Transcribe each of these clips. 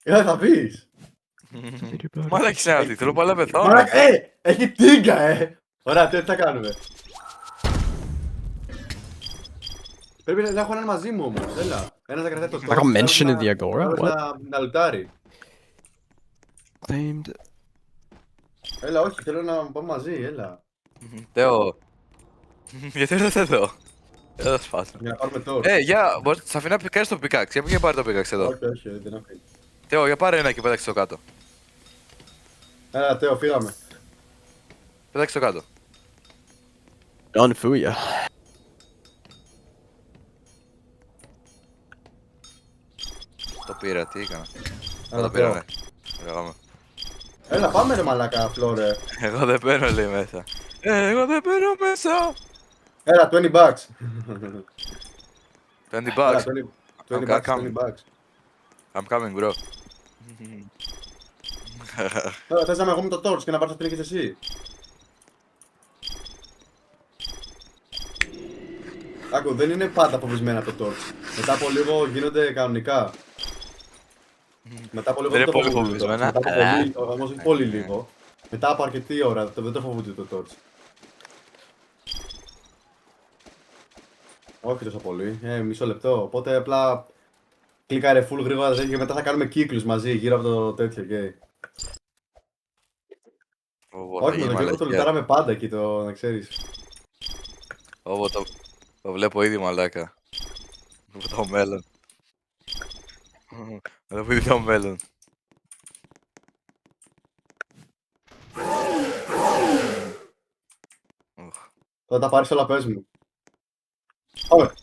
Θα πεις. Μαλάκι είναι αυτή, θέλω πάλι να πεθάνω. Μαλάκα, έχει τίγκα, Ωραία, τι θα κάνουμε. Πρέπει να έχω έναν μαζί μου όμως, έλα. Ένας να κρατάει το I got mention in the Agora. Άλλος What? να λουτάρει. Claimed. Έλα, όχι, θέλω να πάμε μαζί, έλα. Θεό. Γιατί δεν θέλω. Δεν θα σπάσω. Για να πάρουμε τώρα. Για, θα αφήνω να κάνεις το pickaxe. Για πήγε πάρε το pickaxe εδώ. Όχι, όχι, δεν έχω. Θεό, για πάρε ένα και πέταξε το κάτω. Έλα, Τέο, φύγαμε. Πέταξε το κάτω. Done for ya. Το πήρα, τι έκανα. Έλα, Το πήρα, Τέο. ναι. Λέγαμε. Έλα, πάμε ρε μαλάκα, φλόρε. Εγώ δεν παίρνω λέει μέσα. Εγώ δεν παίρνω μέσα. Έλα, 20 bucks. 20 Έλα, bucks. 20 I'm bucks, coming. 20 bucks. I'm coming, bro. Τώρα θες να είμαι εγώ με το torch και να πάρεις το πίνακες εσύ. Άκου, δεν είναι πάντα φοβισμένα το torch. Μετά από λίγο γίνονται κανονικά. Μετά από λίγο Δεν δεν το είναι πολύ φοβούνται το torch. φοβισμένα, Μετά από αλλά- πολύ, όμως όχι πολύ λίγο. Μετά από αρκετή ώρα δεν το φοβούνται το torch. Όχι τόσο πολύ, μισό λεπτό. Οπότε απλά κλικάρε full γρήγορα και μετά θα κάνουμε κύκλους μαζί γύρω από το τέτοιο και. Όχι, με τον Γιώργο το λουτάραμε πάντα εκεί, το να ξέρεις. Το βλέπω ήδη μαλάκα. Το μέλλον. Το βλέπω ήδη το μέλλον. Θα τα πάρεις όλα, πες μου. Πάμε.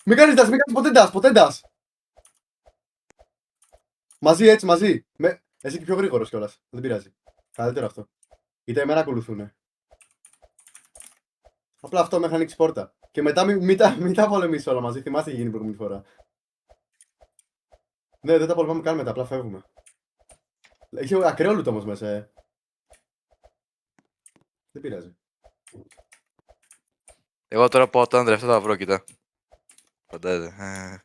Μην κάνεις dash, μην κάνεις ποτέ dash, ποτέ dash. Μαζί, έτσι, μαζί. Εσύ και πιο γρήγορος κιόλας, δεν πειράζει. Καλύτερο αυτό. Είτε εμένα ακολουθούνε. Απλά αυτό μέχρι να ανοίξει πόρτα. Και μετά μην τα πολεμήσεις όλα μαζί, θυμάστε τι γίνει την προηγούμενη φορά. Ναι, δεν τα πολεμάμε καν μετά, απλά φεύγουμε. Έχει ακραίο λούτο όμως μέσα, Δεν πειράζει. Εγώ τώρα πάω τα άντρα, αυτά θα βρω, κοίτα. Φαντάζεσαι.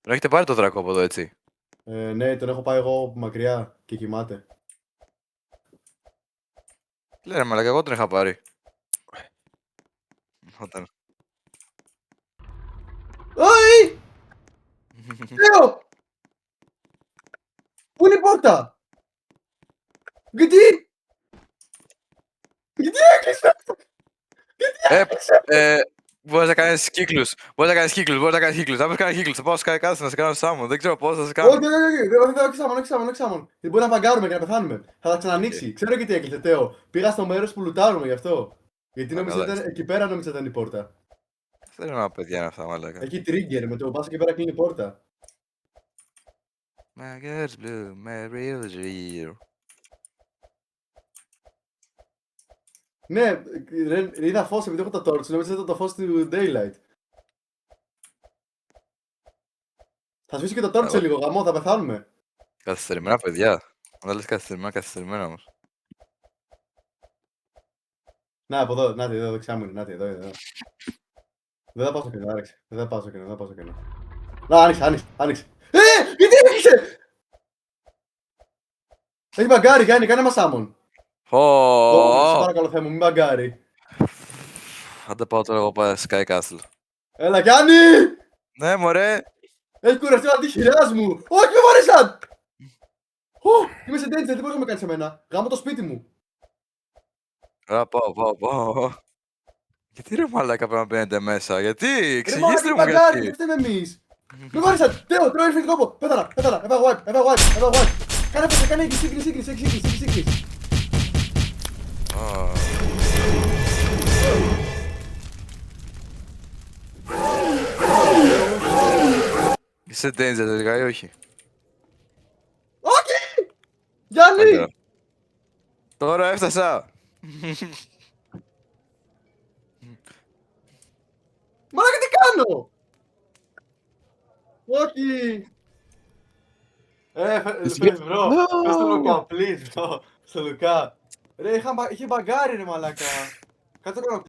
Τον έχετε πάρει το δράκο από εδώ, έτσι. Ναι, τον έχω πάει εγώ μακριά και κοιμάται. Λένε μαλάκα, εγώ τον είχα πάρει. Όταν... Ωι! Λέω! Πού είναι η πόρτα! Γιατί! Γιατί έκλεισε! Μπορείς να κάνεις κύκλους. Μπορείς να κάνεις κύκλους. Θα πες κάνει κύκλους. Θα πάω σκάει κάτω να σε κάνω σάμον. Δεν ξέρω πώς θα σε κάνω. Όχι, όχι σάμον. Δεν μπορεί να παγκάρουμε και να πεθάνουμε. Θα τα ξανανοίξει. Ξέρω γιατί έκλεισε, Τέο. Πήγα στο μέρος που λουτάρουμε γι' αυτό. Γιατί νόμιζα ήταν εκεί πέρα, νόμιζα ήταν η πόρτα. Δεν είναι ένα παιδιά είναι αυτά, μαλάκα. Έχει trigger με το πας εκεί πέρα κλείνει η πόρτα. My girl's blue, my real real. Ναι, είδα φως επειδή έχω το torch, νόμιζα ήταν το φως του daylight. Θα σβήσει και το torch σε λίγο, γαμό, θα πεθάνουμε. Καθυστερημένα, παιδιά. Όταν λες καθυστερημένα όμως. Να, από εδώ, να εδώ, δεξιά μου είναι, να εδώ. Δεν θα πάω στο κενό, άρεξε. Δεν θα πάω στο κενό. Να, άνοιξε. Γιατί έκλεισε! Έχει μπαγκάρει, κάνε μας άμμον. Σε παρακαλώ, Θεέ μου, μην μπαγκάρει. Αν τα πάω τώρα εγώ πάω Sky Castle. Έλα, κάνει! Ναι, μωρέ. Έχει κουραστεί ο αντίχειράς μου. Όχι, με βάρεσαν! Είμαι σε danger, δεν μπορείς να με κάνεις εμένα. Γάμω το σπίτι μου. Άρα πάω. Γιατί ρε μαλάκα πρέπει να μπαίνετε μέσα, γιατί, Ρε εξηγήστε μου μπαγκάρει, γιατί. δεν φταίμε εμείς. Με βάρεσαν, Τέο, τρώει infinite combo. Πέθανα, έβαγα wipe. Κάνε σύγκριση. Είσαι danger τελικά ή όχι. Όχι! Γιάννη! Τώρα έφτασα. Μαλάκα τι κάνω! Όχι! Μπρο, πες στο Λουκά, please, στο Λουκά. Ρε, είχε μπαγκάρει ρε μαλάκα. Κάτσε να κάνω